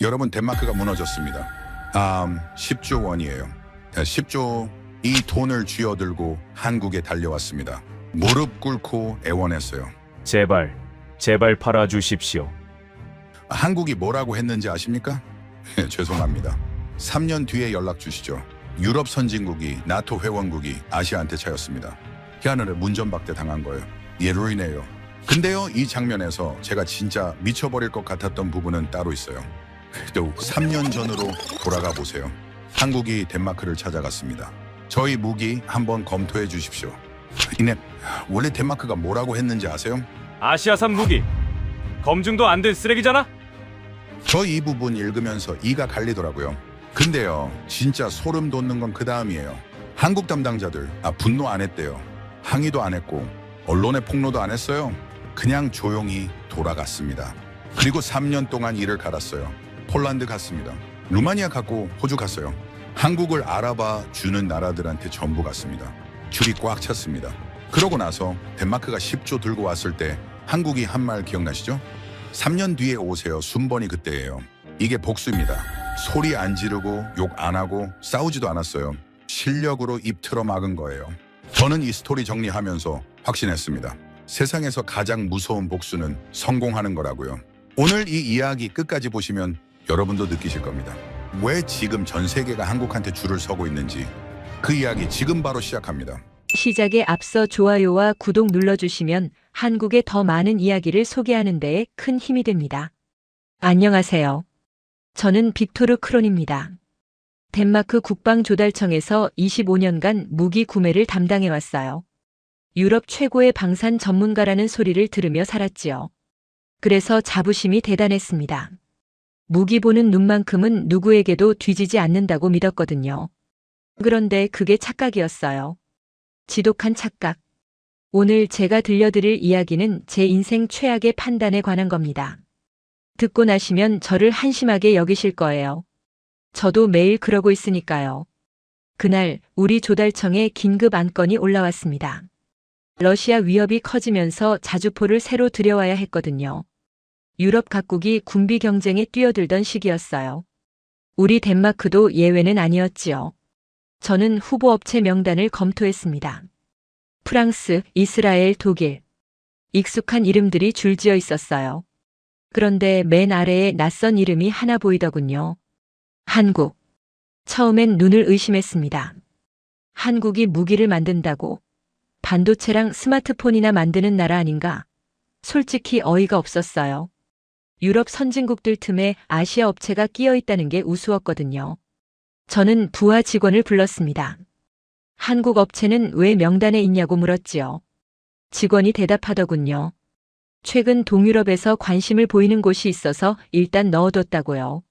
여러분, 덴마크가 무너졌습니다. 10조 원이에요. 10조 이 돈을 쥐어들고 한국에 달려왔습니다. 무릎 꿇고 애원했어요. 제발, 제발 팔아주십시오. 한국이 뭐라고 했는지 아십니까? 죄송합니다. 3년 뒤에 연락 주시죠. 유럽 선진국이, 나토 회원국이 아시아한테 차였습니다. 하늘에 문전박대 당한 거예요. 예루이네요. 근데요, 이 장면에서 제가 진짜 미쳐버릴 것 같았던 부분은 따로 있어요. 또 3년 전으로 돌아가 보세요. 한국이 덴마크를 찾아갔습니다. 저희 무기 한번 검토해 주십시오. 이네, 원래 덴마크가 뭐라고 했는지 아세요? 아시아산 무기. 검증도 안 된 쓰레기잖아? 저 이 부분 읽으면서 이가 갈리더라고요. 근데요, 진짜 소름 돋는 건 그 다음이에요. 한국 담당자들 분노 안 했대요. 항의도 안 했고 언론에 폭로도 안 했어요. 그냥 조용히 돌아갔습니다. 그리고 3년 동안 이를 갈았어요. 폴란드 갔습니다. 루마니아 갔고 호주 갔어요. 한국을 알아봐 주는 나라들한테 전부 갔습니다. 줄이 꽉 찼습니다. 그러고 나서 덴마크가 10조 들고 왔을 때 한국이 한 말 기억나시죠? 3년 뒤에 오세요. 순번이 그때예요. 이게 복수입니다. 소리 안 지르고 욕 안 하고 싸우지도 않았어요. 실력으로 입 틀어 막은 거예요. 저는 이 스토리 정리하면서 확신했습니다. 세상에서 가장 무서운 복수는 성공하는 거라고요. 오늘 이 이야기 끝까지 보시면 여러분도 느끼실 겁니다. 왜 지금 전 세계가 한국한테 줄을 서고 있는지 그 이야기 지금 바로 시작합니다. 시작에 앞서 좋아요와 구독 눌러주시면 한국의 더 많은 이야기를 소개하는 데에 큰 힘이 됩니다. 안녕하세요. 저는 빅토르 크론입니다. 덴마크 국방조달청에서 25년간 무기 구매를 담당해왔어요. 유럽 최고의 방산 전문가라는 소리를 들으며 살았지요. 그래서 자부심이 대단했습니다. 무기 보는 눈만큼은 누구에게도 뒤지지 않는다고 믿었거든요. 그런데 그게 착각이었어요. 지독한 착각. 오늘 제가 들려드릴 이야기는 제 인생 최악의 판단에 관한 겁니다. 듣고 나시면 저를 한심하게 여기실 거예요. 저도 매일 그러고 있으니까요. 그날 우리 조달청에 긴급 안건이 올라왔습니다. 러시아 위협이 커지면서 자주포를 새로 들여와야 했거든요. 유럽 각국이 군비 경쟁에 뛰어들던 시기였어요. 우리 덴마크도 예외는 아니었지요. 저는 후보 업체 명단을 검토했습니다. 프랑스, 이스라엘, 독일. 익숙한 이름들이 줄지어 있었어요. 그런데 맨 아래에 낯선 이름이 하나 보이더군요. 한국. 처음엔 눈을 의심했습니다. 한국이 무기를 만든다고? 반도체랑 스마트폰이나 만드는 나라 아닌가? 솔직히 어이가 없었어요. 유럽 선진국들 틈에 아시아 업체가 끼어 있다는 게 우스웠거든요. 저는 부하 직원을 불렀습니다. 한국 업체는 왜 명단에 있냐고 물었지요. 직원이 대답하더군요. 최근 동유럽에서 관심을 보이는 곳이 있어서 일단 넣어뒀다고요.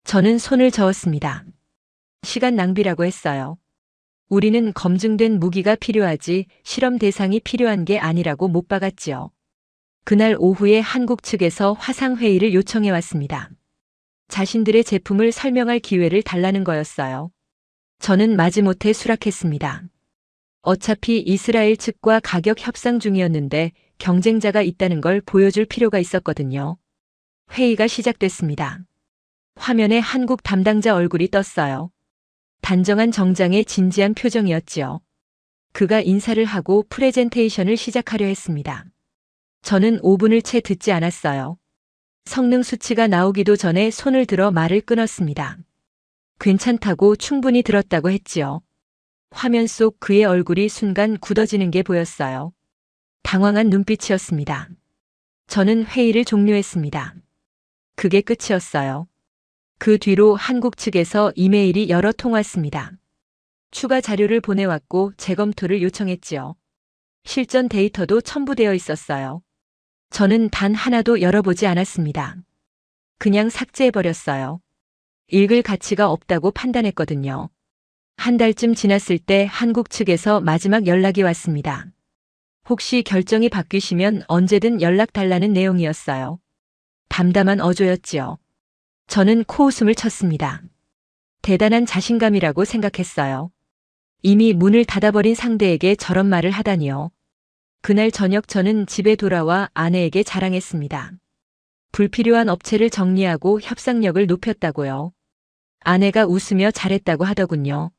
저는 손을 저었습니다. 시간 낭비라고 했어요. 우리는 검증된 무기가 필요하지 실험 대상이 필요한 게 아니라고 못 박았지요. 그날 오후에 한국 측에서 화상회의를 요청해 왔습니다. 자신들의 제품을 설명할 기회를 달라는 거였어요. 저는 마지못해 수락했습니다. 어차피 이스라엘 측과 가격 협상 중이었는데 경쟁자가 있다는 걸 보여줄 필요가 있었거든요. 회의가 시작됐습니다. 화면에 한국 담당자 얼굴이 떴어요. 단정한 정장에 진지한 표정이었지요. 그가 인사를 하고 프레젠테이션을 시작하려 했습니다. 저는 5분을 채 듣지 않았어요. 성능 수치가 나오기도 전에 손을 들어 말을 끊었습니다. 괜찮다고 충분히 들었다고 했지요. 화면 속 그의 얼굴이 순간 굳어지는 게 보였어요. 당황한 눈빛이었습니다. 저는 회의를 종료했습니다. 그게 끝이었어요. 그 뒤로 한국 측에서 이메일이 여러 통 왔습니다. 추가 자료를 보내왔고 재검토를 요청했지요. 실전 데이터도 첨부되어 있었어요. 저는 단 하나도 열어보지 않았습니다. 그냥 삭제해버렸어요. 읽을 가치가 없다고 판단했거든요. 한 달쯤 지났을 때 한국 측에서 마지막 연락이 왔습니다. 혹시 결정이 바뀌시면 언제든 연락 달라는 내용이었어요. 담담한 어조였지요. 저는 코웃음을 쳤습니다. 대단한 자신감이라고 생각했어요. 이미 문을 닫아버린 상대에게 저런 말을 하다니요. 그날 저녁 저는 집에 돌아와 아내에게 자랑했습니다. 불필요한 업체를 정리하고 협상력을 높였다고요. 아내가 웃으며 잘했다고 하더군요.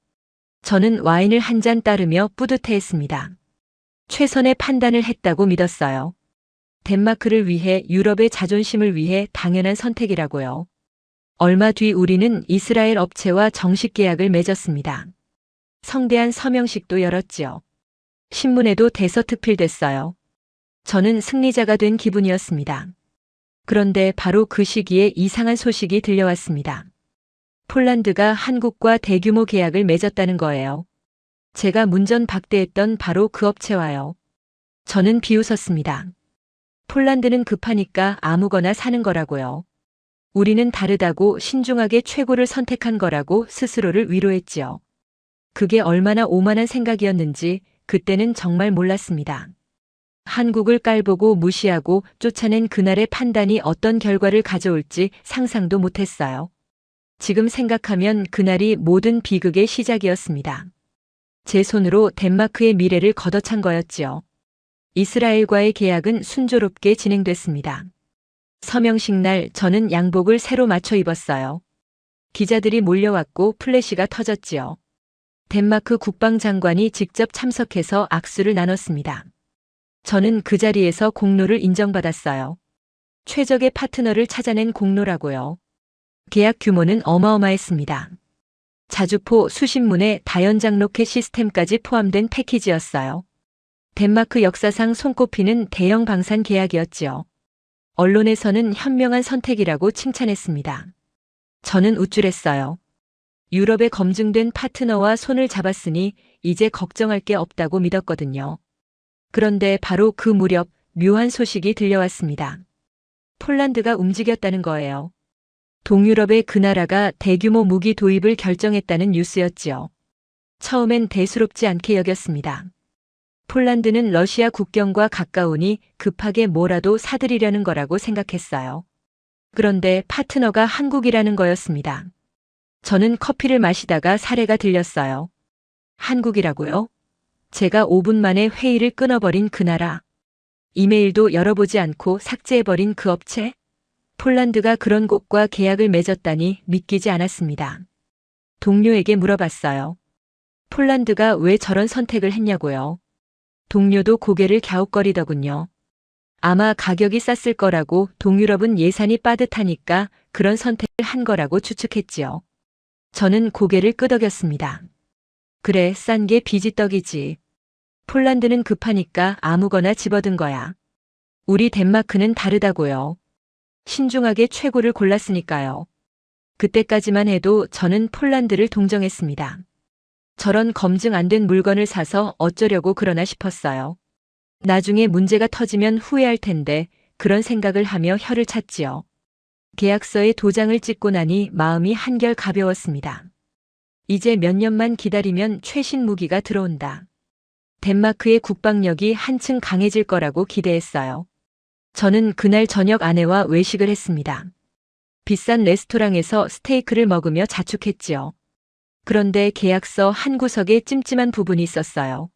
저는 와인을 한 잔 따르며 뿌듯해했습니다. 최선의 판단을 했다고 믿었어요. 덴마크를 위해, 유럽의 자존심을 위해 당연한 선택이라고요. 얼마 뒤 우리는 이스라엘 업체와 정식 계약을 맺었습니다. 성대한 서명식도 열었지요. 신문에도 대서특필됐어요. 저는 승리자가 된 기분이었습니다. 그런데 바로 그 시기에 이상한 소식이 들려왔습니다. 폴란드가 한국과 대규모 계약을 맺었다는 거예요. 제가 문전박대했던 바로 그 업체와요. 저는 비웃었습니다. 폴란드는 급하니까 아무거나 사는 거라고요. 우리는 다르다고 신중하게 최고를 선택한 거라고 스스로를 위로했지요. 그게 얼마나 오만한 생각이었는지 그때는 정말 몰랐습니다. 한국을 깔보고 무시하고 쫓아낸 그날의 판단이 어떤 결과를 가져올지 상상도 못했어요. 지금 생각하면 그날이 모든 비극의 시작이었습니다. 제 손으로 덴마크의 미래를 걷어찬 거였지요. 이스라엘과의 계약은 순조롭게 진행됐습니다. 서명식 날 저는 양복을 새로 맞춰 입었어요. 기자들이 몰려왔고 플래시가 터졌지요. 덴마크 국방장관이 직접 참석해서 악수를 나눴습니다. 저는 그 자리에서 공로를 인정받았어요. 최적의 파트너를 찾아낸 공로라고요. 계약 규모는 어마어마했습니다. 자주포 수십 문의 다연장 로켓 시스템까지 포함된 패키지였어요. 덴마크 역사상 손꼽히는 대형 방산 계약이었지요. 언론에서는 현명한 선택이라고 칭찬했습니다. 저는 우쭐했어요. 유럽에 검증된 파트너와 손을 잡았으니 이제 걱정할 게 없다고 믿었거든요. 그런데 바로 그 무렵 묘한 소식이 들려왔습니다. 폴란드가 움직였다는 거예요. 동유럽의 그 나라가 대규모 무기 도입을 결정했다는 뉴스였지요. 처음엔 대수롭지 않게 여겼습니다. 폴란드는 러시아 국경과 가까우니 급하게 뭐라도 사들이려는 거라고 생각했어요. 그런데 파트너가 한국이라는 거였습니다. 저는 커피를 마시다가 사례가 들렸어요. 한국이라고요? 제가 5분 만에 회의를 끊어버린 그 나라. 이메일도 열어보지 않고 삭제해버린 그 업체? 폴란드가 그런 곳과 계약을 맺었다니 믿기지 않았습니다. 동료에게 물어봤어요. 폴란드가 왜 저런 선택을 했냐고요. 동료도 고개를 갸웃거리더군요. 아마 가격이 쌌을 거라고, 동유럽은 예산이 빠듯하니까 그런 선택을 한 거라고 추측했지요. 저는 고개를 끄덕였습니다. 그래, 싼 게 비지떡이지. 폴란드는 급하니까 아무거나 집어든 거야. 우리 덴마크는 다르다고요. 신중하게 최고를 골랐으니까요. 그때까지만 해도 저는 폴란드를 동정했습니다. 저런 검증 안 된 물건을 사서 어쩌려고 그러나 싶었어요. 나중에 문제가 터지면 후회할 텐데 그런 생각을 하며 혀를 찼지요. 계약서에 도장을 찍고 나니 마음이 한결 가벼웠습니다. 이제 몇 년만 기다리면 최신 무기가 들어온다. 덴마크의 국방력이 한층 강해질 거라고 기대했어요. 저는 그날 저녁 아내와 외식을 했습니다. 비싼 레스토랑에서 스테이크를 먹으며 자축했지요. 그런데 계약서 한 구석에 찜찜한 부분이 있었어요.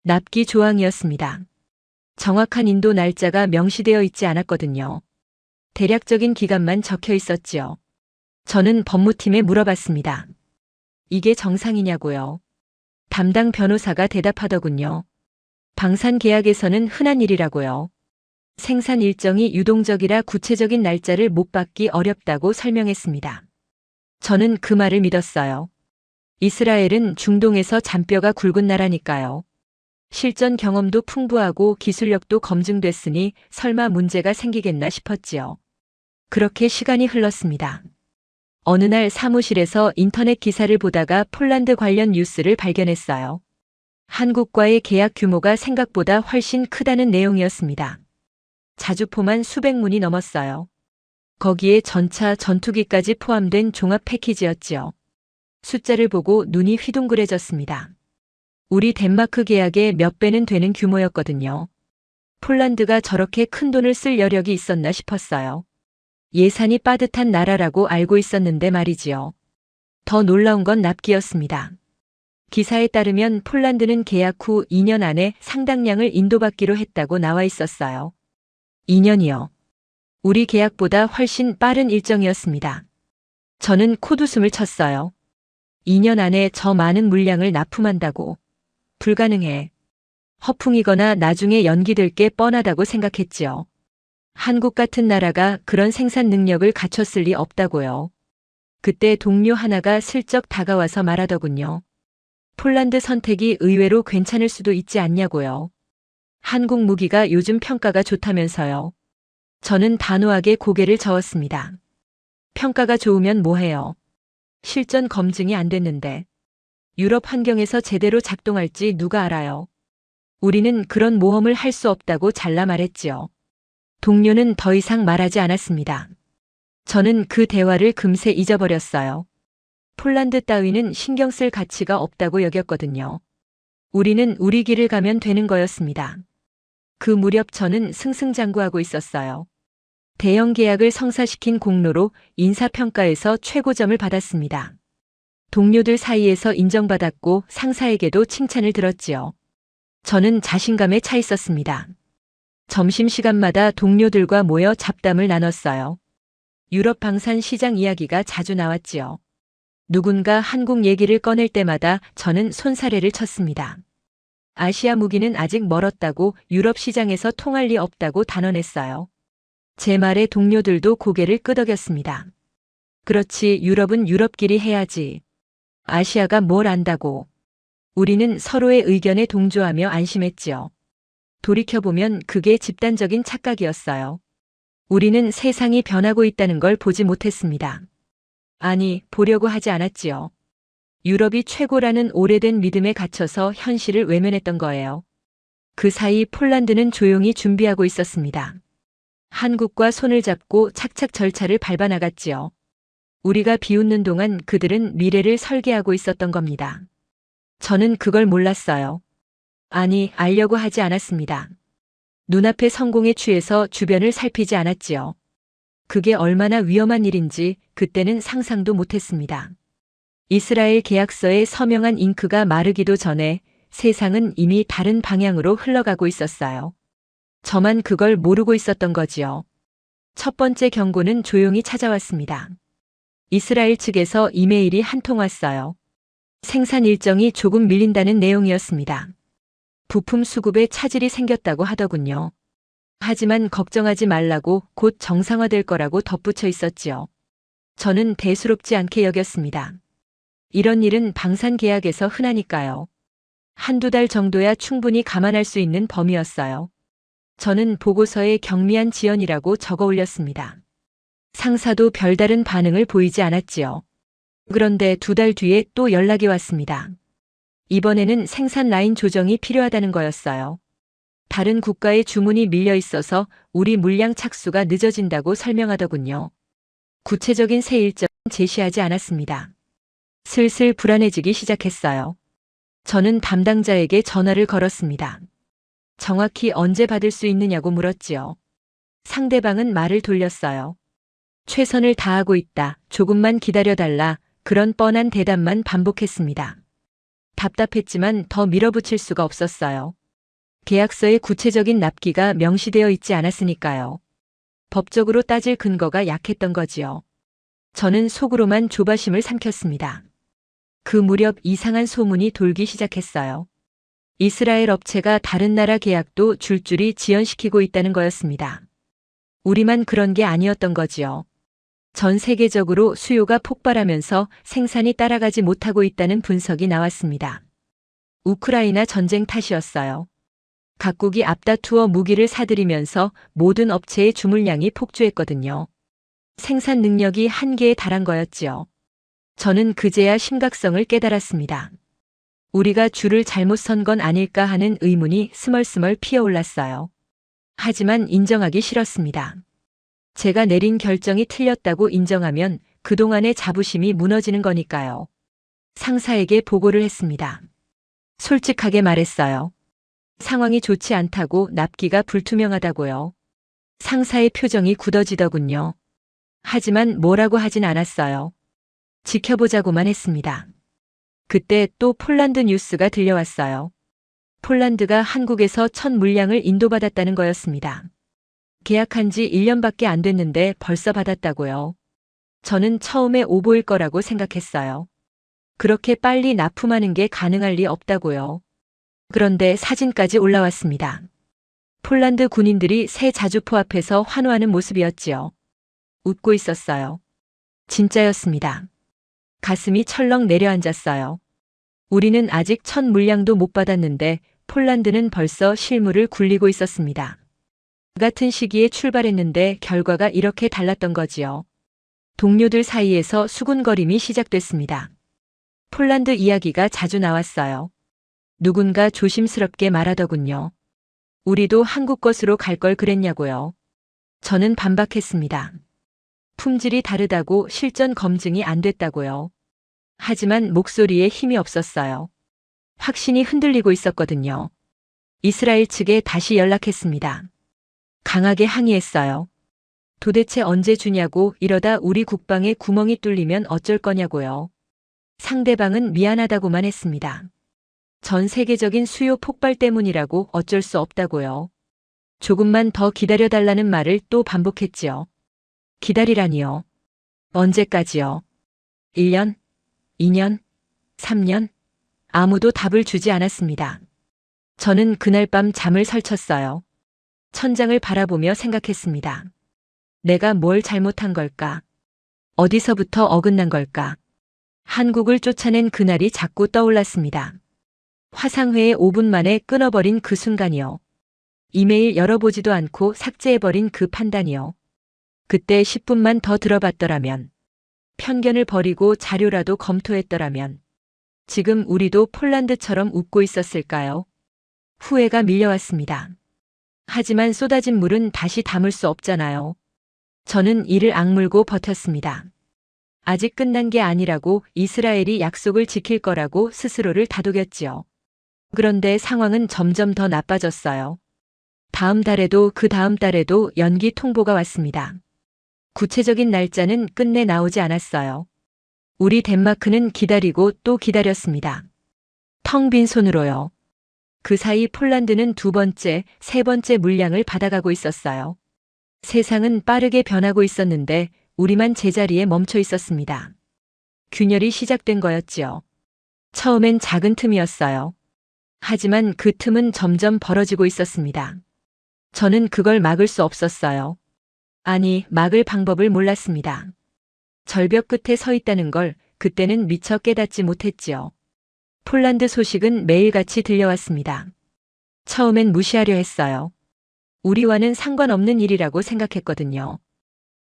납기 조항이었습니다. 정확한 인도 날짜가 명시되어 있지 않았거든요. 대략적인 기간만 적혀 있었지요. 저는 법무팀에 물어봤습니다. 이게 정상이냐고요. 담당 변호사가 대답하더군요. 방산 계약에서는 흔한 일이라고요. 생산 일정이 유동적이라 구체적인 날짜를 못 받기 어렵다고 설명했습니다. 저는 그 말을 믿었어요. 이스라엘은 중동에서 잔뼈가 굵은 나라니까요. 실전 경험도 풍부하고 기술력도 검증됐으니 설마 문제가 생기겠나 싶었지요. 그렇게 시간이 흘렀습니다. 어느 날 사무실에서 인터넷 기사를 보다가 폴란드 관련 뉴스를 발견했어요. 한국과의 계약 규모가 생각보다 훨씬 크다는 내용이었습니다. 자주포만 수백 문이 넘었어요. 거기에 전차 전투기까지 포함된 종합 패키지였지요. 숫자를 보고 눈이 휘둥그레졌습니다. 우리 덴마크 계약의 몇 배는 되는 규모였거든요. 폴란드가 저렇게 큰 돈을 쓸 여력이 있었나 싶었어요. 예산이 빠듯한 나라라고 알고 있었는데 말이지요. 더 놀라운 건 납기였습니다. 기사에 따르면 폴란드는 계약 후 2년 안에 상당량을 인도받기로 했다고 나와 있었어요. 2년이요. 우리 계약보다 훨씬 빠른 일정이었습니다. 저는 콧웃음을 쳤어요. 2년 안에 저 많은 물량을 납품한다고. 불가능해. 허풍이거나 나중에 연기될 게 뻔하다고 생각했지요. 한국 같은 나라가 그런 생산 능력을 갖췄을 리 없다고요. 그때 동료 하나가 슬쩍 다가와서 말하더군요. 폴란드 선택이 의외로 괜찮을 수도 있지 않냐고요. 한국 무기가 요즘 평가가 좋다면서요. 저는 단호하게 고개를 저었습니다. 평가가 좋으면 뭐해요? 실전 검증이 안 됐는데. 유럽 환경에서 제대로 작동할지 누가 알아요. 우리는 그런 모험을 할 수 없다고 잘라 말했지요. 동료는 더 이상 말하지 않았습니다. 저는 그 대화를 금세 잊어버렸어요. 폴란드 따위는 신경 쓸 가치가 없다고 여겼거든요. 우리는 우리 길을 가면 되는 거였습니다. 그 무렵 저는 승승장구하고 있었어요. 대형 계약을 성사시킨 공로로 인사평가에서 최고점을 받았습니다. 동료들 사이에서 인정받았고 상사에게도 칭찬을 들었지요. 저는 자신감에 차 있었습니다. 점심시간마다 동료들과 모여 잡담을 나눴어요. 유럽 방산 시장 이야기가 자주 나왔지요. 누군가 한국 얘기를 꺼낼 때마다 저는 손사래를 쳤습니다. 아시아 무기는 아직 멀었다고 유럽 시장에서 통할 리 없다고 단언했어요. 제 말에 동료들도 고개를 끄덕였습니다. 그렇지, 유럽은 유럽끼리 해야지. 아시아가 뭘 안다고. 우리는 서로의 의견에 동조하며 안심했지요. 돌이켜보면 그게 집단적인 착각이었어요. 우리는 세상이 변하고 있다는 걸 보지 못했습니다. 아니, 보려고 하지 않았지요. 유럽이 최고라는 오래된 믿음에 갇혀서 현실을 외면했던 거예요. 그 사이 폴란드는 조용히 준비하고 있었습니다. 한국과 손을 잡고 착착 절차를 밟아 나갔지요. 우리가 비웃는 동안 그들은 미래를 설계하고 있었던 겁니다. 저는 그걸 몰랐어요. 아니, 알려고 하지 않았습니다. 눈앞의 성공에 취해서 주변을 살피지 않았지요. 그게 얼마나 위험한 일인지 그때는 상상도 못했습니다. 이스라엘 계약서에 서명한 잉크가 마르기도 전에 세상은 이미 다른 방향으로 흘러가고 있었어요. 저만 그걸 모르고 있었던 거지요. 첫 번째 경고는 조용히 찾아왔습니다. 이스라엘 측에서 이메일이 한 통 왔어요. 생산 일정이 조금 밀린다는 내용이었습니다. 부품 수급에 차질이 생겼다고 하더군요. 하지만 걱정하지 말라고 곧 정상화될 거라고 덧붙여 있었지요. 저는 대수롭지 않게 여겼습니다. 이런 일은 방산 계약에서 흔하니까요. 한두 달 정도야 충분히 감안할 수 있는 범위였어요. 저는 보고서에 경미한 지연이라고 적어 올렸습니다. 상사도 별다른 반응을 보이지 않았지요. 그런데 2달 뒤에 또 연락이 왔습니다. 이번에는 생산 라인 조정이 필요하다는 거였어요. 다른 국가의 주문이 밀려 있어서 우리 물량 착수가 늦어진다고 설명하더군요. 구체적인 새 일정은 제시하지 않았습니다. 슬슬 불안해지기 시작했어요. 저는 담당자에게 전화를 걸었습니다. 정확히 언제 받을 수 있느냐고 물었지요. 상대방은 말을 돌렸어요. 최선을 다하고 있다. 조금만 기다려달라. 그런 뻔한 대답만 반복했습니다. 답답했지만 더 밀어붙일 수가 없었어요. 계약서에 구체적인 납기가 명시되어 있지 않았으니까요. 법적으로 따질 근거가 약했던 거지요. 저는 속으로만 조바심을 삼켰습니다. 그 무렵 이상한 소문이 돌기 시작했어요. 이스라엘 업체가 다른 나라 계약도 줄줄이 지연시키고 있다는 거였습니다. 우리만 그런 게 아니었던 거지요. 전 세계적으로 수요가 폭발하면서 생산이 따라가지 못하고 있다는 분석이 나왔습니다. 우크라이나 전쟁 탓이었어요. 각국이 앞다투어 무기를 사들이면서 모든 업체의 주물량이 폭주했거든요. 생산 능력이 한계에 달한 거였지요. 저는 그제야 심각성을 깨달았습니다. 우리가 줄을 잘못 선 건 아닐까 하는 의문이 스멀스멀 피어올랐어요. 하지만 인정하기 싫었습니다. 제가 내린 결정이 틀렸다고 인정하면 그동안의 자부심이 무너지는 거니까요. 상사에게 보고를 했습니다. 솔직하게 말했어요. 상황이 좋지 않다고, 납기가 불투명하다고요. 상사의 표정이 굳어지더군요. 하지만 뭐라고 하진 않았어요. 지켜보자고만 했습니다. 그때 또 폴란드 뉴스가 들려왔어요. 폴란드가 한국에서 첫 물량을 인도받았다는 거였습니다. 계약한 지 1년밖에 안 됐는데 벌써 받았다고요. 저는 처음에 오보일 거라고 생각했어요. 그렇게 빨리 납품하는 게 가능할 리 없다고요. 그런데 사진까지 올라왔습니다. 폴란드 군인들이 새 자주포 앞에서 환호하는 모습이었지요. 웃고 있었어요. 진짜였습니다. 가슴이 철렁 내려앉았어요. 우리는 아직 첫 물량도 못 받았는데 폴란드는 벌써 실물을 굴리고 있었습니다. 같은 시기에 출발했는데 결과가 이렇게 달랐던 거지요. 동료들 사이에서 수군거림이 시작됐습니다. 폴란드 이야기가 자주 나왔어요. 누군가 조심스럽게 말하더군요. 우리도 한국 것으로 갈 걸 그랬냐고요. 저는 반박했습니다. 품질이 다르다고 실전 검증이 안 됐다고요. 하지만 목소리에 힘이 없었어요. 확신이 흔들리고 있었거든요. 이스라엘 측에 다시 연락했습니다. 강하게 항의했어요. 도대체 언제 주냐고, 이러다 우리 국방에 구멍이 뚫리면 어쩔 거냐고요. 상대방은 미안하다고만 했습니다. 전 세계적인 수요 폭발 때문이라고, 어쩔 수 없다고요. 조금만 더 기다려달라는 말을 또 반복했지요. 기다리라니요. 언제까지요? 1년? 2년? 3년? 아무도 답을 주지 않았습니다. 저는 그날 밤 잠을 설쳤어요. 천장을 바라보며 생각했습니다. 내가 뭘 잘못한 걸까? 어디서부터 어긋난 걸까? 한국을 쫓아낸 그날이 자꾸 떠올랐습니다. 화상회의 5분 만에 끊어버린 그 순간이요. 이메일 열어보지도 않고 삭제해버린 그 판단이요. 그때 10분만 더 들어봤더라면, 편견을 버리고 자료라도 검토했더라면, 지금 우리도 폴란드처럼 웃고 있었을까요? 후회가 밀려왔습니다. 하지만 쏟아진 물은 다시 담을 수 없잖아요. 저는 이를 악물고 버텼습니다. 아직 끝난 게 아니라고, 이스라엘이 약속을 지킬 거라고 스스로를 다독였지요. 그런데 상황은 점점 더 나빠졌어요. 다음 달에도 그 다음 달에도 연기 통보가 왔습니다. 구체적인 날짜는 끝내 나오지 않았어요. 우리 덴마크는 기다리고 또 기다렸습니다. 텅 빈 손으로요. 그 사이 폴란드는 두 번째, 세 번째 물량을 받아가고 있었어요. 세상은 빠르게 변하고 있었는데 우리만 제자리에 멈춰 있었습니다. 균열이 시작된 거였지요. 처음엔 작은 틈이었어요. 하지만 그 틈은 점점 벌어지고 있었습니다. 저는 그걸 막을 수 없었어요. 아니, 막을 방법을 몰랐습니다. 절벽 끝에 서 있다는 걸 그때는 미처 깨닫지 못했지요. 폴란드 소식은 매일같이 들려왔습니다. 처음엔 무시하려 했어요. 우리와는 상관없는 일이라고 생각했거든요.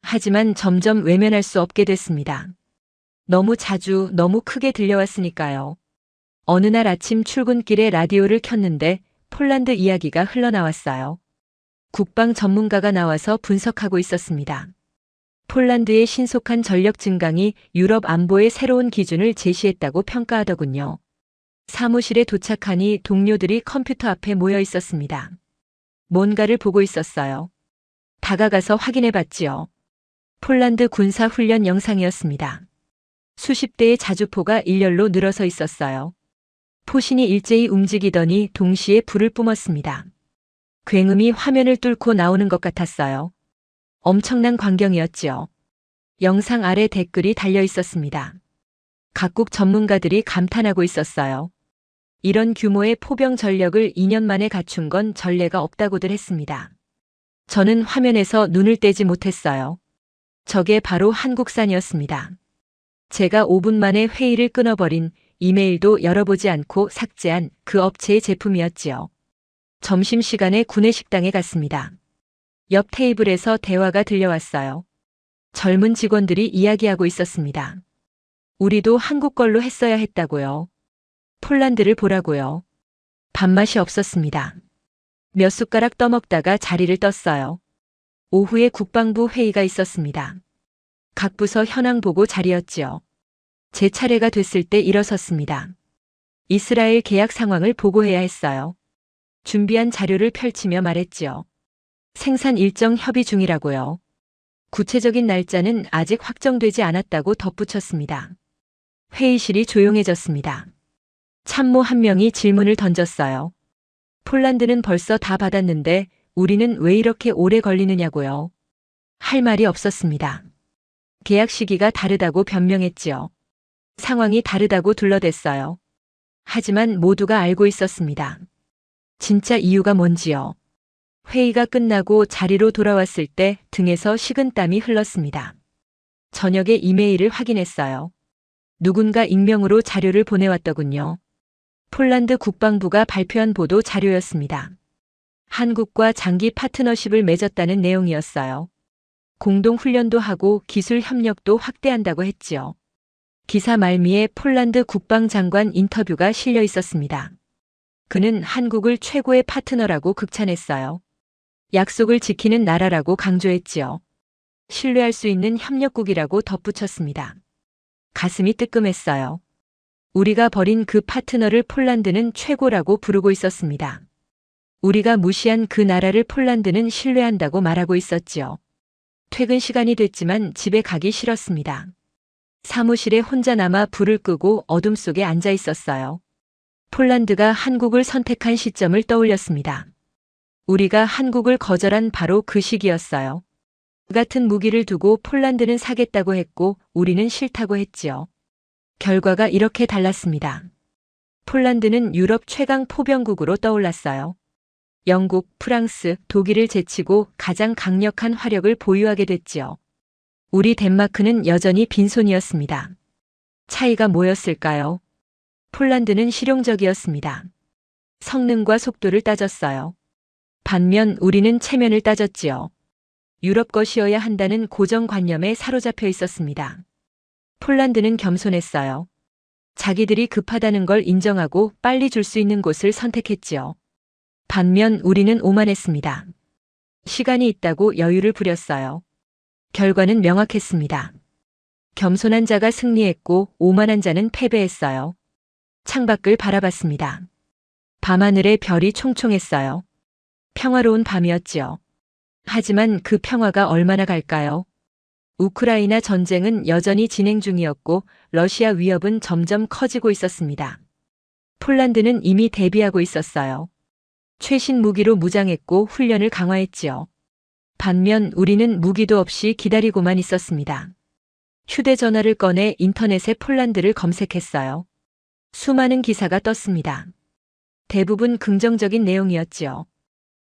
하지만 점점 외면할 수 없게 됐습니다. 너무 자주, 너무 크게 들려왔으니까요. 어느 날 아침 출근길에 라디오를 켰는데 폴란드 이야기가 흘러나왔어요. 국방 전문가가 나와서 분석하고 있었습니다. 폴란드의 신속한 전력 증강이 유럽 안보의 새로운 기준을 제시했다고 평가하더군요. 사무실에 도착하니 동료들이 컴퓨터 앞에 모여 있었습니다. 뭔가를 보고 있었어요. 다가가서 확인해 봤지요. 폴란드 군사 훈련 영상이었습니다. 수십 대의 자주포가 일렬로 늘어서 있었어요. 포신이 일제히 움직이더니 동시에 불을 뿜었습니다. 굉음이 화면을 뚫고 나오는 것 같았어요. 엄청난 광경이었지요. 영상 아래 댓글이 달려 있었습니다. 각국 전문가들이 감탄하고 있었어요. 이런 규모의 포병 전력을 2년 만에 갖춘 건 전례가 없다고들 했습니다. 저는 화면에서 눈을 떼지 못했어요. 저게 바로 한국산이었습니다. 제가 5분 만에 회의를 끊어버린, 이메일도 열어보지 않고 삭제한 그 업체의 제품이었지요. 점심시간에 구내식당에 갔습니다. 옆 테이블에서 대화가 들려왔어요. 젊은 직원들이 이야기하고 있었습니다. 우리도 한국 걸로 했어야 했다고요. 폴란드를 보라고요. 밥맛이 없었습니다. 몇 숟가락 떠먹다가 자리를 떴어요. 오후에 국방부 회의가 있었습니다. 각 부서 현황 보고 자리였지요. 제 차례가 됐을 때 일어섰습니다. 이스라엘 계약 상황을 보고해야 했어요. 준비한 자료를 펼치며 말했지요. 생산 일정 협의 중이라고요. 구체적인 날짜는 아직 확정되지 않았다고 덧붙였습니다. 회의실이 조용해졌습니다. 참모 한 명이 질문을 던졌어요. 폴란드는 벌써 다 받았는데 우리는 왜 이렇게 오래 걸리느냐고요. 할 말이 없었습니다. 계약 시기가 다르다고 변명했지요. 상황이 다르다고 둘러댔어요. 하지만 모두가 알고 있었습니다. 진짜 이유가 뭔지요. 회의가 끝나고 자리로 돌아왔을 때 등에서 식은땀이 흘렀습니다. 저녁에 이메일을 확인했어요. 누군가 익명으로 자료를 보내왔더군요. 폴란드 국방부가 발표한 보도 자료였습니다. 한국과 장기 파트너십을 맺었다는 내용이었어요. 공동 훈련도 하고 기술 협력도 확대한다고 했지요. 기사 말미에 폴란드 국방장관 인터뷰가 실려 있었습니다. 그는 한국을 최고의 파트너라고 극찬했어요. 약속을 지키는 나라라고 강조했지요. 신뢰할 수 있는 협력국이라고 덧붙였습니다. 가슴이 뜨끔했어요. 우리가 버린 그 파트너를 폴란드는 최고라고 부르고 있었습니다. 우리가 무시한 그 나라를 폴란드는 신뢰한다고 말하고 있었지요. 퇴근 시간이 됐지만 집에 가기 싫었습니다. 사무실에 혼자 남아 불을 끄고 어둠 속에 앉아 있었어요. 폴란드가 한국을 선택한 시점을 떠올렸습니다. 우리가 한국을 거절한 바로 그 시기였어요. 같은 무기를 두고 폴란드는 사겠다고 했고 우리는 싫다고 했지요. 결과가 이렇게 달랐습니다. 폴란드는 유럽 최강 포병국으로 떠올랐어요. 영국, 프랑스, 독일을 제치고 가장 강력한 화력을 보유하게 됐지요. 우리 덴마크는 여전히 빈손이었습니다. 차이가 뭐였을까요? 폴란드는 실용적이었습니다. 성능과 속도를 따졌어요. 반면 우리는 체면을 따졌지요. 유럽 것이어야 한다는 고정관념에 사로잡혀 있었습니다. 폴란드는 겸손했어요. 자기들이 급하다는 걸 인정하고 빨리 줄 수 있는 곳을 선택했지요. 반면 우리는 오만했습니다. 시간이 있다고 여유를 부렸어요. 결과는 명확했습니다. 겸손한 자가 승리했고 오만한 자는 패배했어요. 창밖을 바라봤습니다. 밤하늘에 별이 총총했어요. 평화로운 밤이었지요. 하지만 그 평화가 얼마나 갈까요? 우크라이나 전쟁은 여전히 진행 중이었고 러시아 위협은 점점 커지고 있었습니다. 폴란드는 이미 대비하고 있었어요. 최신 무기로 무장했고 훈련을 강화했지요. 반면 우리는 무기도 없이 기다리고만 있었습니다. 휴대전화를 꺼내 인터넷에 폴란드를 검색했어요. 수많은 기사가 떴습니다. 대부분 긍정적인 내용이었지요.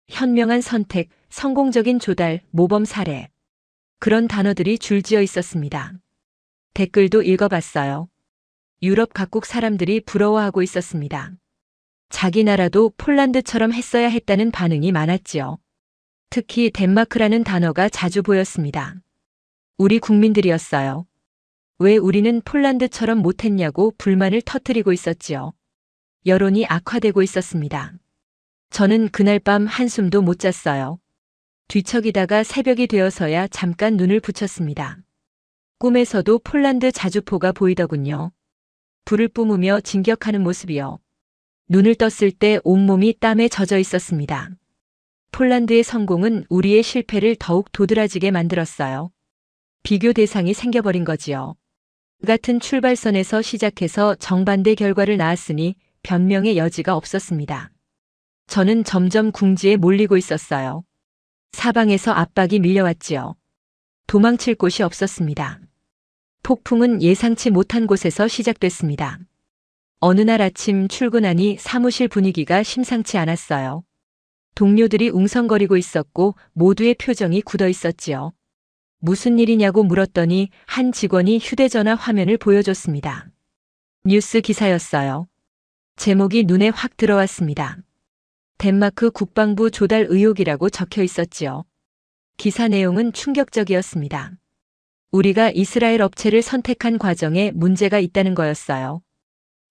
현명한 선택, 성공적인 조달, 모범 사례. 그런 단어들이 줄지어 있었습니다. 댓글도 읽어봤어요. 유럽 각국 사람들이 부러워하고 있었습니다. 자기 나라도 폴란드처럼 했어야 했다는 반응이 많았지요. 특히 덴마크라는 단어가 자주 보였습니다. 우리 국민들이었어요. 왜 우리는 폴란드처럼 못했냐고 불만을 터뜨리고 있었지요. 여론이 악화되고 있었습니다. 저는 그날 밤 한숨도 못 잤어요. 뒤척이다가 새벽이 되어서야 잠깐 눈을 붙였습니다. 꿈에서도 폴란드 자주포가 보이더군요. 불을 뿜으며 진격하는 모습이요. 눈을 떴을 때 온몸이 땀에 젖어 있었습니다. 폴란드의 성공은 우리의 실패를 더욱 도드라지게 만들었어요. 비교 대상이 생겨버린 거지요. 같은 출발선에서 시작해서 정반대 결과를 낳았으니 변명의 여지가 없었습니다. 저는 점점 궁지에 몰리고 있었어요. 사방에서 압박이 밀려왔지요. 도망칠 곳이 없었습니다. 폭풍은 예상치 못한 곳에서 시작됐습니다. 어느 날 아침 출근하니 사무실 분위기가 심상치 않았어요. 동료들이 웅성거리고 있었고 모두의 표정이 굳어 있었지요. 무슨 일이냐고 물었더니 한 직원이 휴대전화 화면을 보여줬습니다. 뉴스 기사였어요. 제목이 눈에 확 들어왔습니다. 덴마크 국방부 조달 의혹이라고 적혀 있었지요. 기사 내용은 충격적이었습니다. 우리가 이스라엘 업체를 선택한 과정에 문제가 있다는 거였어요.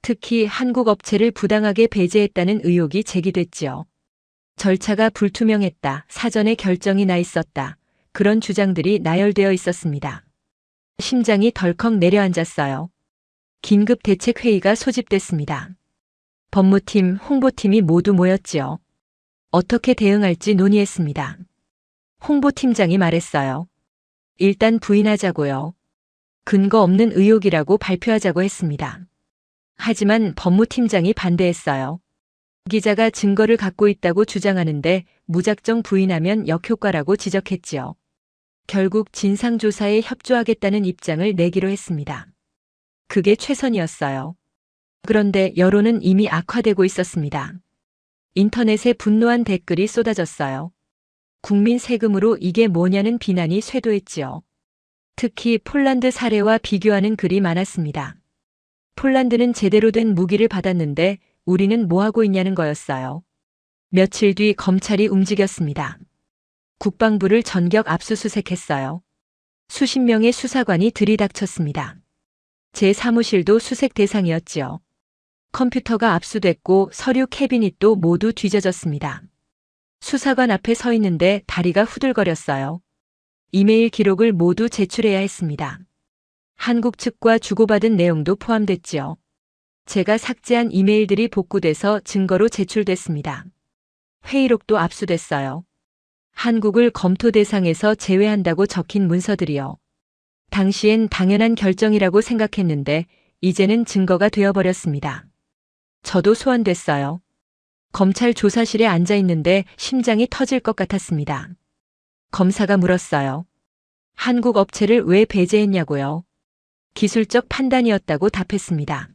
특히 한국 업체를 부당하게 배제했다는 의혹이 제기됐지요. 절차가 불투명했다, 사전에 결정이 나 있었다. 그런 주장들이 나열되어 있었습니다. 심장이 덜컥 내려앉았어요. 긴급 대책 회의가 소집됐습니다. 법무팀, 홍보팀이 모두 모였지요. 어떻게 대응할지 논의했습니다. 홍보팀장이 말했어요. 일단 부인하자고요. 근거 없는 의혹이라고 발표하자고 했습니다. 하지만 법무팀장이 반대했어요. 기자가 증거를 갖고 있다고 주장하는데 무작정 부인하면 역효과라고 지적했지요. 결국 진상조사에 협조하겠다는 입장을 내기로 했습니다. 그게 최선이었어요. 그런데 여론은 이미 악화되고 있었습니다. 인터넷에 분노한 댓글이 쏟아졌어요. 국민 세금으로 이게 뭐냐는 비난이 쇄도했지요. 특히 폴란드 사례와 비교하는 글이 많았습니다. 폴란드는 제대로 된 무기를 받았는데 우리는 뭐하고 있냐는 거였어요. 며칠 뒤 검찰이 움직였습니다. 국방부를 전격 압수수색했어요. 수십 명의 수사관이 들이닥쳤습니다. 제 사무실도 수색 대상이었지요. 컴퓨터가 압수됐고 서류 캐비닛도 모두 뒤져졌습니다. 수사관 앞에 서 있는데 다리가 후들거렸어요. 이메일 기록을 모두 제출해야 했습니다. 한국 측과 주고받은 내용도 포함됐지요. 제가 삭제한 이메일들이 복구돼서 증거로 제출됐습니다. 회의록도 압수됐어요. 한국을 검토 대상에서 제외한다고 적힌 문서들이요. 당시엔 당연한 결정이라고 생각했는데 이제는 증거가 되어버렸습니다. 저도 소환됐어요. 검찰 조사실에 앉아 있는데 심장이 터질 것 같았습니다. 검사가 물었어요. 한국 업체를 왜 배제했냐고요. 기술적 판단이었다고 답했습니다.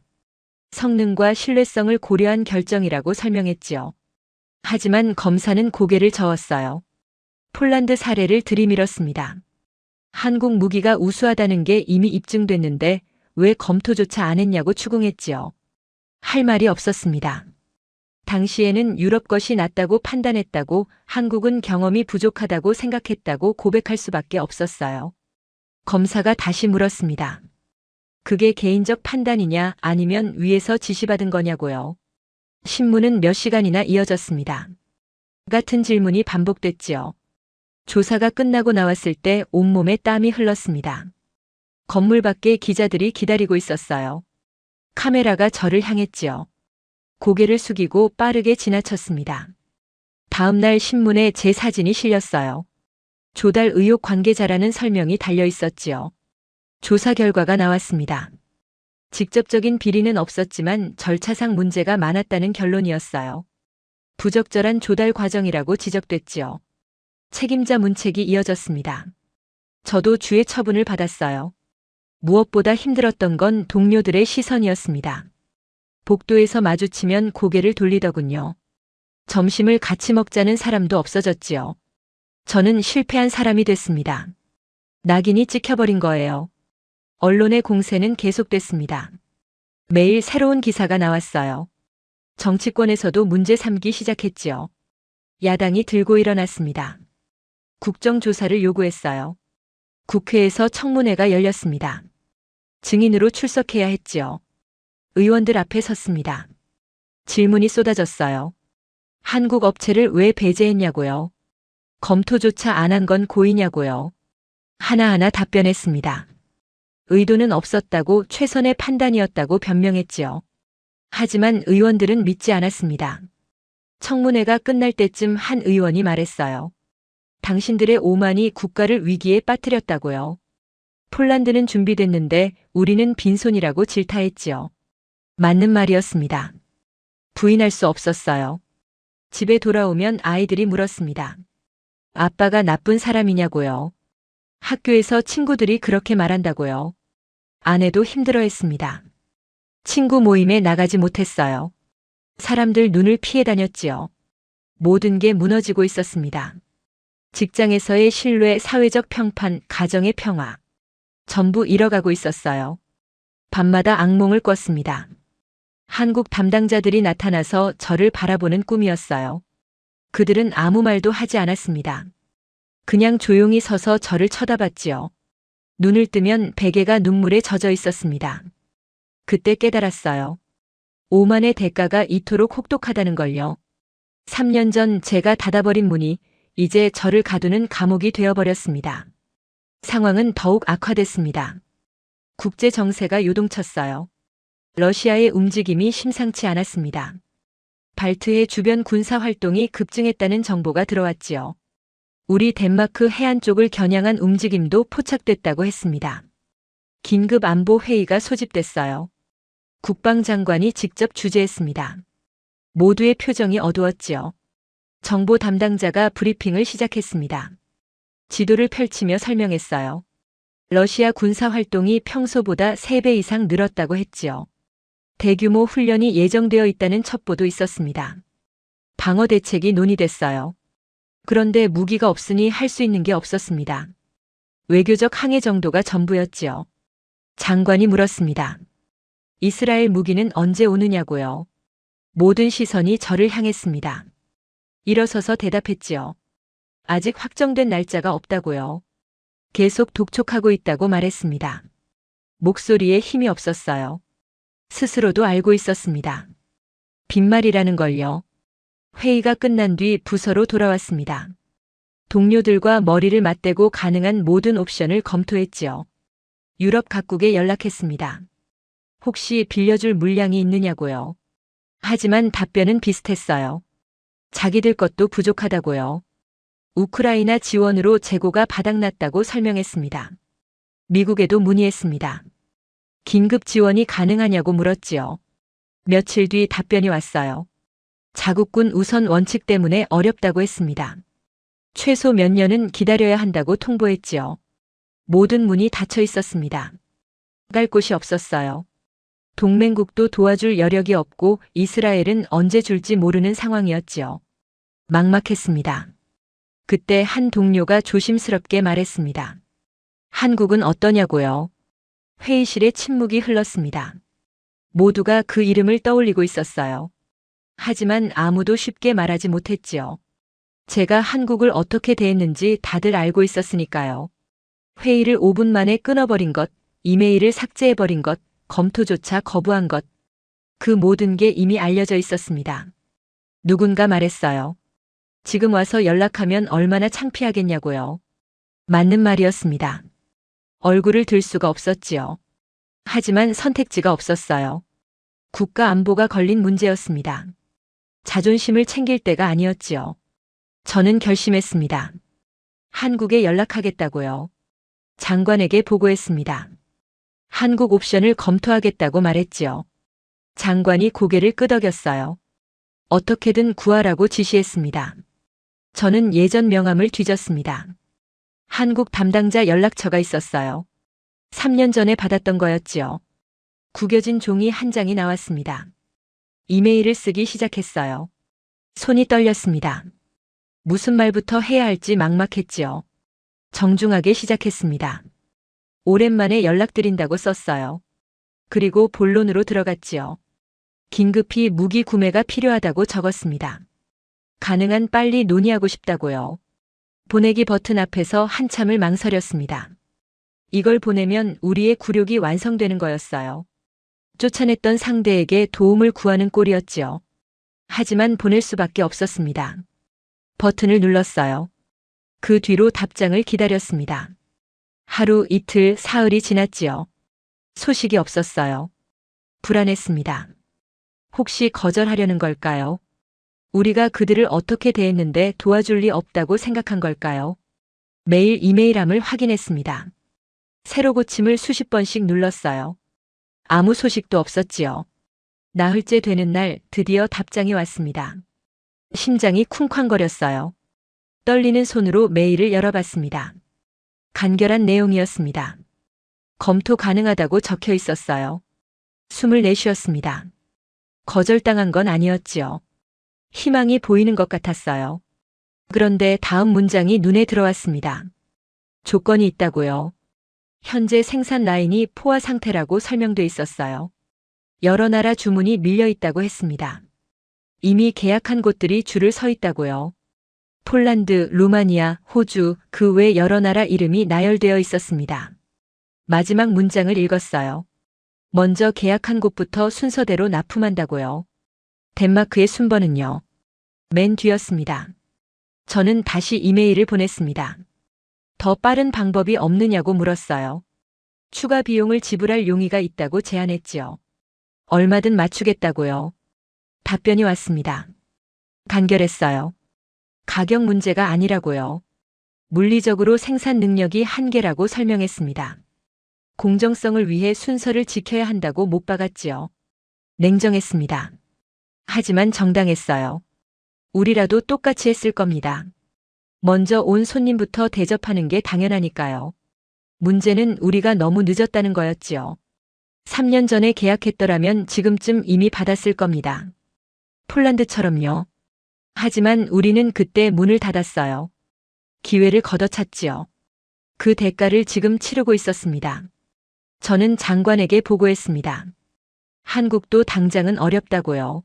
성능과 신뢰성을 고려한 결정이라고 설명했지요. 하지만 검사는 고개를 저었어요. 폴란드 사례를 들이밀었습니다. 한국 무기가 우수하다는 게 이미 입증됐는데 왜 검토조차 안 했냐고 추궁했지요. 할 말이 없었습니다. 당시에는 유럽 것이 낫다고 판단했다고, 한국은 경험이 부족하다고 생각했다고 고백할 수밖에 없었어요. 검사가 다시 물었습니다. 그게 개인적 판단이냐 아니면 위에서 지시받은 거냐고요. 신문은 몇 시간이나 이어졌습니다. 같은 질문이 반복됐지요. 조사가 끝나고 나왔을 때 온몸에 땀이 흘렀습니다. 건물 밖에 기자들이 기다리고 있었어요. 카메라가 저를 향했지요. 고개를 숙이고 빠르게 지나쳤습니다. 다음 날 신문에 제 사진이 실렸어요. 조달 의혹 관계자라는 설명이 달려 있었지요. 조사 결과가 나왔습니다. 직접적인 비리는 없었지만 절차상 문제가 많았다는 결론이었어요. 부적절한 조달 과정이라고 지적됐지요. 책임자 문책이 이어졌습니다. 저도 주의 처분을 받았어요. 무엇보다 힘들었던 건 동료들의 시선이었습니다. 복도에서 마주치면 고개를 돌리더군요. 점심을 같이 먹자는 사람도 없어졌지요. 저는 실패한 사람이 됐습니다. 낙인이 찍혀버린 거예요. 언론의 공세는 계속됐습니다. 매일 새로운 기사가 나왔어요. 정치권에서도 문제 삼기 시작했지요. 야당이 들고 일어났습니다. 국정조사를 요구했어요. 국회에서 청문회가 열렸습니다. 증인으로 출석해야 했지요. 의원들 앞에 섰습니다. 질문이 쏟아졌어요. 한국 업체를 왜 배제했냐고요. 검토조차 안 한 건 고의냐고요. 하나하나 답변했습니다. 의도는 없었다고, 최선의 판단이었다고 변명했지요. 하지만 의원들은 믿지 않았습니다. 청문회가 끝날 때쯤 한 의원이 말했어요. 당신들의 오만이 국가를 위기에 빠뜨렸다고요. 폴란드는 준비됐는데 우리는 빈손이라고 질타했지요. 맞는 말이었습니다. 부인할 수 없었어요. 집에 돌아오면 아이들이 물었습니다. 아빠가 나쁜 사람이냐고요. 학교에서 친구들이 그렇게 말한다고요. 아내도 힘들어했습니다. 친구 모임에 나가지 못했어요. 사람들 눈을 피해 다녔지요. 모든 게 무너지고 있었습니다. 직장에서의 신뢰, 사회적 평판, 가정의 평화. 전부 잃어가고 있었어요. 밤마다 악몽을 꿨습니다. 한국 담당자들이 나타나서 저를 바라보는 꿈이었어요. 그들은 아무 말도 하지 않았습니다. 그냥 조용히 서서 저를 쳐다봤지요. 눈을 뜨면 베개가 눈물에 젖어 있었습니다. 그때 깨달았어요. 오만의 대가가 이토록 혹독하다는 걸요. 3년 전 제가 닫아버린 문이 이제 저를 가두는 감옥이 되어버렸습니다. 상황은 더욱 악화됐습니다. 국제 정세가 요동쳤어요. 러시아의 움직임이 심상치 않았습니다. 발트해 주변 군사 활동이 급증했다는 정보가 들어왔지요. 우리 덴마크 해안 쪽을 겨냥한 움직임도 포착됐다고 했습니다. 긴급 안보 회의가 소집됐어요. 국방장관이 직접 주재했습니다. 모두의 표정이 어두웠지요. 정보 담당자가 브리핑을 시작했습니다. 지도를 펼치며 설명했어요. 러시아 군사 활동이 평소보다 3배 이상 늘었다고 했지요. 대규모 훈련이 예정되어 있다는 첩보도 있었습니다. 방어 대책이 논의됐어요. 그런데 무기가 없으니 할 수 있는 게 없었습니다. 외교적 항해 정도가 전부였지요. 장관이 물었습니다. 이스라엘 무기는 언제 오느냐고요. 모든 시선이 저를 향했습니다. 일어서서 대답했지요. 아직 확정된 날짜가 없다고요. 계속 독촉하고 있다고 말했습니다. 목소리에 힘이 없었어요. 스스로도 알고 있었습니다. 빈말이라는 걸요. 회의가 끝난 뒤 부서로 돌아왔습니다. 동료들과 머리를 맞대고 가능한 모든 옵션을 검토했지요. 유럽 각국에 연락했습니다. 혹시 빌려줄 물량이 있느냐고요. 하지만 답변은 비슷했어요. 자기들 것도 부족하다고요. 우크라이나 지원으로 재고가 바닥났다고 설명했습니다. 미국에도 문의했습니다. 긴급 지원이 가능하냐고 물었지요. 며칠 뒤 답변이 왔어요. 자국군 우선 원칙 때문에 어렵다고 했습니다. 최소 몇 년은 기다려야 한다고 통보했지요. 모든 문이 닫혀 있었습니다. 갈 곳이 없었어요. 동맹국도 도와줄 여력이 없고 이스라엘은 언제 줄지 모르는 상황이었지요. 막막했습니다. 그때 한 동료가 조심스럽게 말했습니다. 한국은 어떠냐고요? 회의실에 침묵이 흘렀습니다. 모두가 그 이름을 떠올리고 있었어요. 하지만 아무도 쉽게 말하지 못했지요. 제가 한국을 어떻게 대했는지 다들 알고 있었으니까요. 회의를 5분 만에 끊어버린 것, 이메일을 삭제해버린 것, 검토조차 거부한 것. 그 모든 게 이미 알려져 있었습니다. 누군가 말했어요. 지금 와서 연락하면 얼마나 창피하겠냐고요. 맞는 말이었습니다. 얼굴을 들 수가 없었지요. 하지만 선택지가 없었어요. 국가 안보가 걸린 문제였습니다. 자존심을 챙길 때가 아니었지요. 저는 결심했습니다. 한국에 연락하겠다고요. 장관에게 보고했습니다. 한국 옵션을 검토하겠다고 말했지요. 장관이 고개를 끄덕였어요. 어떻게든 구하라고 지시했습니다. 저는 예전 명함을 뒤졌습니다. 한국 담당자 연락처가 있었어요. 3년 전에 받았던 거였지요. 구겨진 종이 한 장이 나왔습니다. 이메일을 쓰기 시작했어요. 손이 떨렸습니다. 무슨 말부터 해야 할지 막막했지요. 정중하게 시작했습니다. 오랜만에 연락드린다고 썼어요. 그리고 본론으로 들어갔지요. 긴급히 무기 구매가 필요하다고 적었습니다. 가능한 빨리 논의하고 싶다고요. 보내기 버튼 앞에서 한참을 망설였습니다. 이걸 보내면 우리의 굴욕이 완성되는 거였어요. 쫓아냈던 상대에게 도움을 구하는 꼴이었지요. 하지만 보낼 수밖에 없었습니다. 버튼을 눌렀어요. 그 뒤로 답장을 기다렸습니다. 하루, 이틀, 사흘이 지났지요. 소식이 없었어요. 불안했습니다. 혹시 거절하려는 걸까요? 우리가 그들을 어떻게 대했는데 도와줄 리 없다고 생각한 걸까요? 매일 이메일함을 확인했습니다. 새로 고침을 수십 번씩 눌렀어요. 아무 소식도 없었지요. 나흘째 되는 날 드디어 답장이 왔습니다. 심장이 쿵쾅거렸어요. 떨리는 손으로 메일을 열어봤습니다. 간결한 내용이었습니다. 검토 가능하다고 적혀 있었어요. 숨을 내쉬었습니다. 거절당한 건 아니었지요. 희망이 보이는 것 같았어요. 그런데 다음 문장이 눈에 들어왔습니다. 조건이 있다고요. 현재 생산 라인이 포화 상태라고 설명돼 있었어요. 여러 나라 주문이 밀려 있다고 했습니다. 이미 계약한 곳들이 줄을 서 있다고요. 폴란드, 루마니아, 호주, 그 외 여러 나라 이름이 나열되어 있었습니다. 마지막 문장을 읽었어요. 먼저 계약한 곳부터 순서대로 납품한다고요. 덴마크의 순번은요. 맨 뒤였습니다. 저는 다시 이메일을 보냈습니다. 더 빠른 방법이 없느냐고 물었어요. 추가 비용을 지불할 용의가 있다고 제안했지요. 얼마든 맞추겠다고요. 답변이 왔습니다. 간결했어요. 가격 문제가 아니라고요. 물리적으로 생산 능력이 한계라고 설명했습니다. 공정성을 위해 순서를 지켜야 한다고 못 박았지요. 냉정했습니다. 하지만 정당했어요. 우리라도 똑같이 했을 겁니다. 먼저 온 손님부터 대접하는 게 당연하니까요. 문제는 우리가 너무 늦었다는 거였지요. 3년 전에 계약했더라면 지금쯤 이미 받았을 겁니다. 폴란드처럼요. 하지만 우리는 그때 문을 닫았어요. 기회를 걷어찼지요. 그 대가를 지금 치르고 있었습니다. 저는 장관에게 보고했습니다. 한국도 당장은 어렵다고요.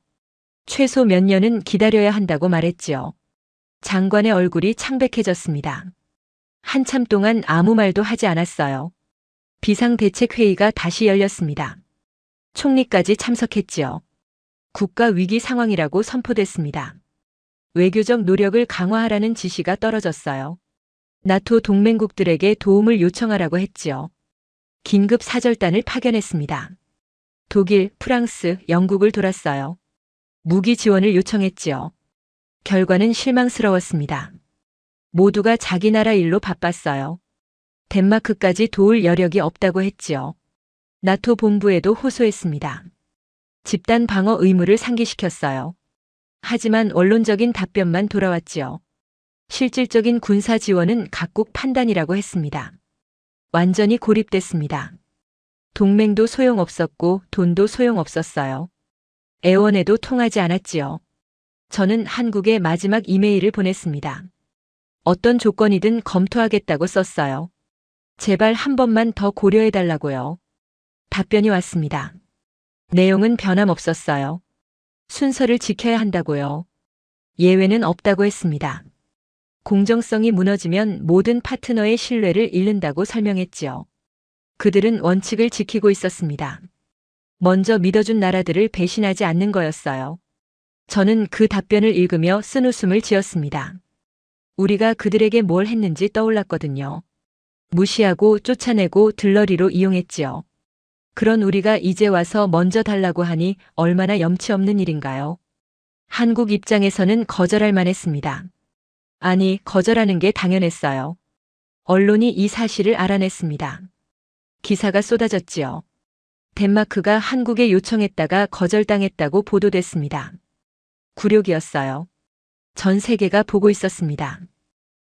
최소 몇 년은 기다려야 한다고 말했지요. 장관의 얼굴이 창백해졌습니다. 한참 동안 아무 말도 하지 않았어요. 비상대책회의가 다시 열렸습니다. 총리까지 참석했지요. 국가 위기 상황이라고 선포됐습니다. 외교적 노력을 강화하라는 지시가 떨어졌어요. 나토 동맹국들에게 도움을 요청하라고 했지요. 긴급 사절단을 파견했습니다. 독일, 프랑스, 영국을 돌았어요. 무기 지원을 요청했지요. 결과는 실망스러웠습니다. 모두가 자기 나라 일로 바빴어요. 덴마크까지 도울 여력이 없다고 했지요. 나토 본부에도 호소했습니다. 집단 방어 의무를 상기시켰어요. 하지만 원론적인 답변만 돌아왔지요. 실질적인 군사 지원은 각국 판단이라고 했습니다. 완전히 고립됐습니다. 동맹도 소용없었고 돈도 소용없었어요. 애원에도 통하지 않았지요. 저는 한국에 마지막 이메일을 보냈습니다. 어떤 조건이든 검토하겠다고 썼어요. 제발 한 번만 더 고려해달라고요. 답변이 왔습니다. 내용은 변함없었어요. 순서를 지켜야 한다고요. 예외는 없다고 했습니다. 공정성이 무너지면 모든 파트너의 신뢰를 잃는다고 설명했지요. 그들은 원칙을 지키고 있었습니다. 먼저 믿어준 나라들을 배신하지 않는 거였어요. 저는 그 답변을 읽으며 쓴웃음을 지었습니다. 우리가 그들에게 뭘 했는지 떠올랐거든요. 무시하고 쫓아내고 들러리로 이용했지요. 그런 우리가 이제 와서 먼저 달라고 하니 얼마나 염치 없는 일인가요? 한국 입장에서는 거절할 만했습니다. 아니, 거절하는 게 당연했어요. 언론이 이 사실을 알아냈습니다. 기사가 쏟아졌지요. 덴마크가 한국에 요청했다가 거절당했다고 보도됐습니다. 굴욕이었어요. 전 세계가 보고 있었습니다.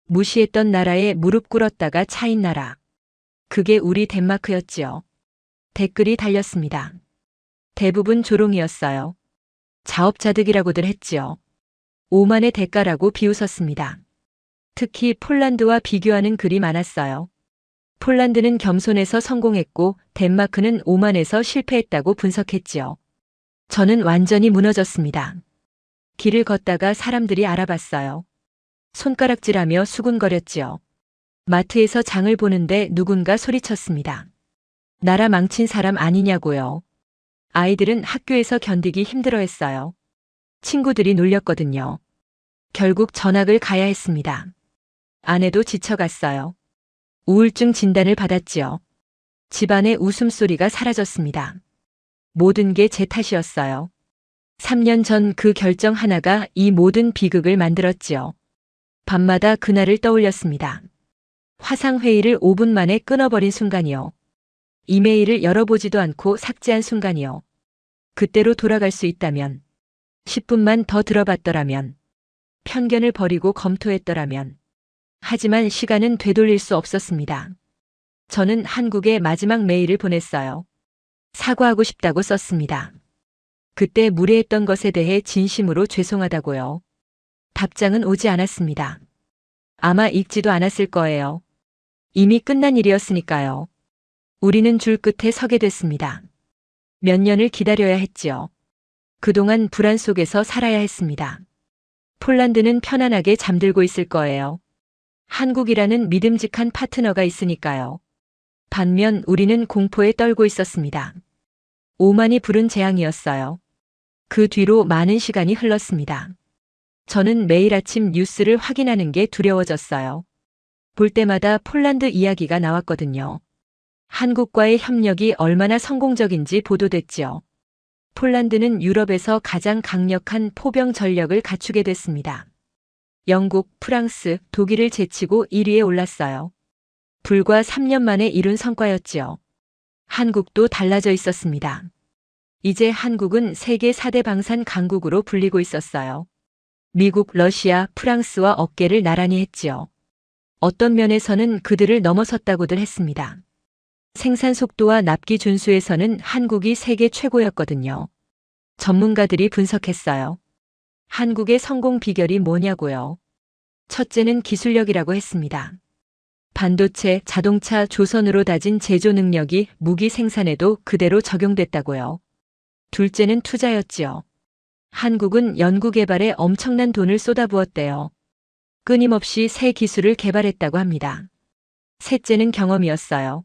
무시했던 나라에 무릎 꿇었다가 차인 나라. 그게 우리 덴마크였지요. 댓글이 달렸습니다. 대부분 조롱이었어요. 자업자득이라고들 했지요. 오만의 대가라고 비웃었습니다. 특히 폴란드와 비교하는 글이 많았어요. 폴란드는 겸손해서 성공했고 덴마크는 오만해서 실패했다고 분석했지요. 저는 완전히 무너졌습니다. 길을 걷다가 사람들이 알아봤어요. 손가락질하며 수군거렸지요. 마트에서 장을 보는데 누군가 소리쳤습니다. 나라 망친 사람 아니냐고요. 아이들은 학교에서 견디기 힘들어했어요. 친구들이 놀렸거든요. 결국 전학을 가야 했습니다. 아내도 지쳐갔어요. 우울증 진단을 받았지요. 집안의 웃음소리가 사라졌습니다. 모든 게 제 탓이었어요. 3년 전 그 결정 하나가 이 모든 비극을 만들었지요. 밤마다 그날을 떠올렸습니다. 화상회의를 5분 만에 끊어버린 순간이요. 이메일을 열어보지도 않고 삭제한 순간이요. 그때로 돌아갈 수 있다면, 10분만 더 들어봤더라면, 편견을 버리고 검토했더라면, 하지만 시간은 되돌릴 수 없었습니다. 저는 한국에 마지막 메일을 보냈어요. 사과하고 싶다고 썼습니다. 그때 무례했던 것에 대해 진심으로 죄송하다고요. 답장은 오지 않았습니다. 아마 읽지도 않았을 거예요. 이미 끝난 일이었으니까요. 우리는 줄 끝에 서게 됐습니다. 몇 년을 기다려야 했지요. 그동안 불안 속에서 살아야 했습니다. 폴란드는 편안하게 잠들고 있을 거예요. 한국이라는 믿음직한 파트너가 있으니까요. 반면 우리는 공포에 떨고 있었습니다. 오만이 부른 재앙이었어요. 그 뒤로 많은 시간이 흘렀습니다. 저는 매일 아침 뉴스를 확인하는 게 두려워졌어요. 볼 때마다 폴란드 이야기가 나왔거든요. 한국과의 협력이 얼마나 성공적인지 보도됐지요. 폴란드는 유럽에서 가장 강력한 포병 전력을 갖추게 됐습니다. 영국, 프랑스, 독일을 제치고 1위에 올랐어요. 불과 3년 만에 이룬 성과였지요. 한국도 달라져 있었습니다. 이제 한국은 세계 4대 방산 강국으로 불리고 있었어요. 미국, 러시아, 프랑스와 어깨를 나란히 했지요. 어떤 면에서는 그들을 넘어섰다고들 했습니다. 생산 속도와 납기 준수에서는 한국이 세계 최고였거든요. 전문가들이 분석했어요. 한국의 성공 비결이 뭐냐고요? 첫째는 기술력이라고 했습니다. 반도체, 자동차, 조선으로 다진 제조 능력이 무기 생산에도 그대로 적용됐다고요. 둘째는 투자였지요. 한국은 연구개발에 엄청난 돈을 쏟아부었대요. 끊임없이 새 기술을 개발했다고 합니다. 셋째는 경험이었어요.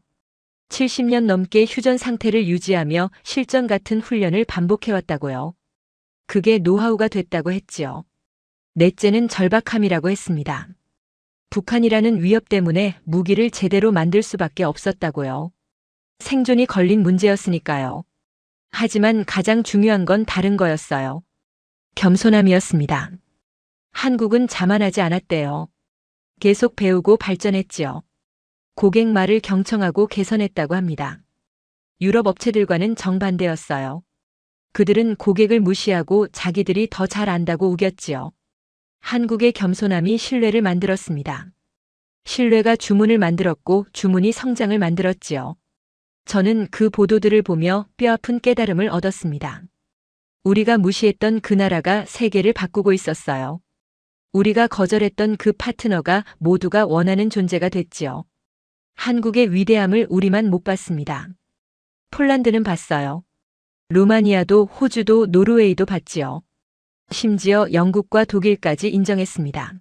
70년 넘게 휴전 상태를 유지하며 실전 같은 훈련을 반복해왔다고요. 그게 노하우가 됐다고 했지요. 넷째는 절박함이라고 했습니다. 북한이라는 위협 때문에 무기를 제대로 만들 수밖에 없었다고요. 생존이 걸린 문제였으니까요. 하지만 가장 중요한 건 다른 거였어요. 겸손함이었습니다. 한국은 자만하지 않았대요. 계속 배우고 발전했지요. 고객 말을 경청하고 개선했다고 합니다. 유럽 업체들과는 정반대였어요. 그들은 고객을 무시하고 자기들이 더 잘 안다고 우겼지요. 한국의 겸손함이 신뢰를 만들었습니다. 신뢰가 주문을 만들었고 주문이 성장을 만들었지요. 저는 그 보도들을 보며 뼈아픈 깨달음을 얻었습니다. 우리가 무시했던 그 나라가 세계를 바꾸고 있었어요. 우리가 거절했던 그 파트너가 모두가 원하는 존재가 됐지요. 한국의 위대함을 우리만 못 봤습니다. 폴란드는 봤어요. 루마니아도 호주도 노르웨이도 봤지요. 심지어 영국과 독일까지 인정했습니다.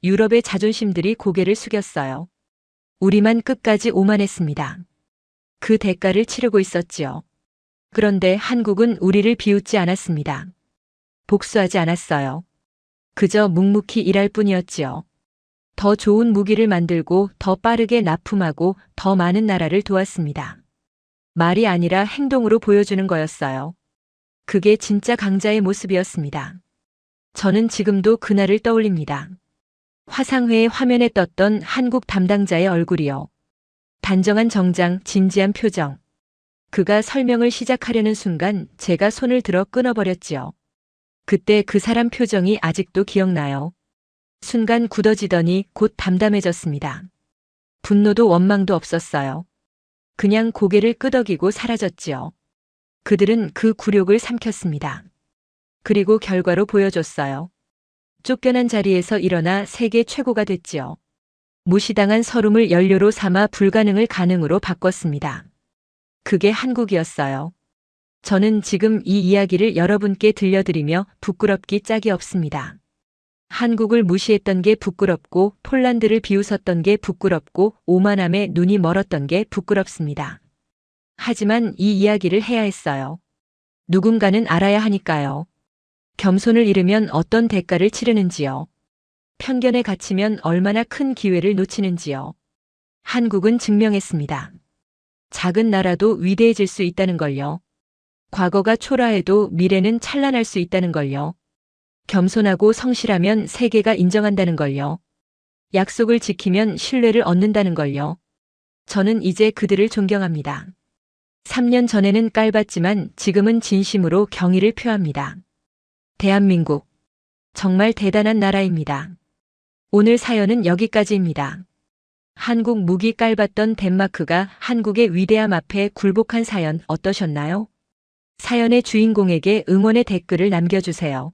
유럽의 자존심들이 고개를 숙였어요. 우리만 끝까지 오만했습니다. 그 대가를 치르고 있었지요. 그런데 한국은 우리를 비웃지 않았습니다. 복수하지 않았어요. 그저 묵묵히 일할 뿐이었지요. 더 좋은 무기를 만들고 더 빠르게 납품하고 더 많은 나라를 도왔습니다. 말이 아니라 행동으로 보여주는 거였어요. 그게 진짜 강자의 모습이었습니다. 저는 지금도 그날을 떠올립니다. 화상회의 화면에 떴던 한국 담당자의 얼굴이요. 단정한 정장, 진지한 표정. 그가 설명을 시작하려는 순간 제가 손을 들어 끊어버렸지요. 그때 그 사람 표정이 아직도 기억나요. 순간 굳어지더니 곧 담담해졌습니다. 분노도 원망도 없었어요. 그냥 고개를 끄덕이고 사라졌지요. 그들은 그 굴욕을 삼켰습니다. 그리고 결과로 보여줬어요. 쫓겨난 자리에서 일어나 세계 최고가 됐지요. 무시당한 서름을 연료로 삼아 불가능을 가능으로 바꿨습니다. 그게 한국이었어요. 저는 지금 이 이야기를 여러분께 들려드리며 부끄럽기 짝이 없습니다. 한국을 무시했던 게 부끄럽고 폴란드를 비웃었던 게 부끄럽고 오만함에 눈이 멀었던 게 부끄럽습니다. 하지만 이 이야기를 해야 했어요. 누군가는 알아야 하니까요. 겸손을 잃으면 어떤 대가를 치르는지요. 편견에 갇히면 얼마나 큰 기회를 놓치는지요. 한국은 증명했습니다. 작은 나라도 위대해질 수 있다는 걸요. 과거가 초라해도 미래는 찬란할 수 있다는 걸요. 겸손하고 성실하면 세계가 인정한다는 걸요. 약속을 지키면 신뢰를 얻는다는 걸요. 저는 이제 그들을 존경합니다. 3년 전에는 깔봤지만 지금은 진심으로 경의를 표합니다. 대한민국, 정말 대단한 나라입니다. 오늘 사연은 여기까지입니다. 한국 무기 깔봤던 덴마크가 한국의 위대함 앞에 굴복한 사연 어떠셨나요? 사연의 주인공에게 응원의 댓글을 남겨주세요.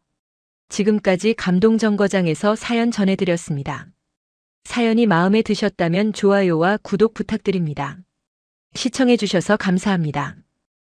지금까지 감동정거장에서 사연 전해드렸습니다. 사연이 마음에 드셨다면 좋아요와 구독 부탁드립니다. 시청해주셔서 감사합니다.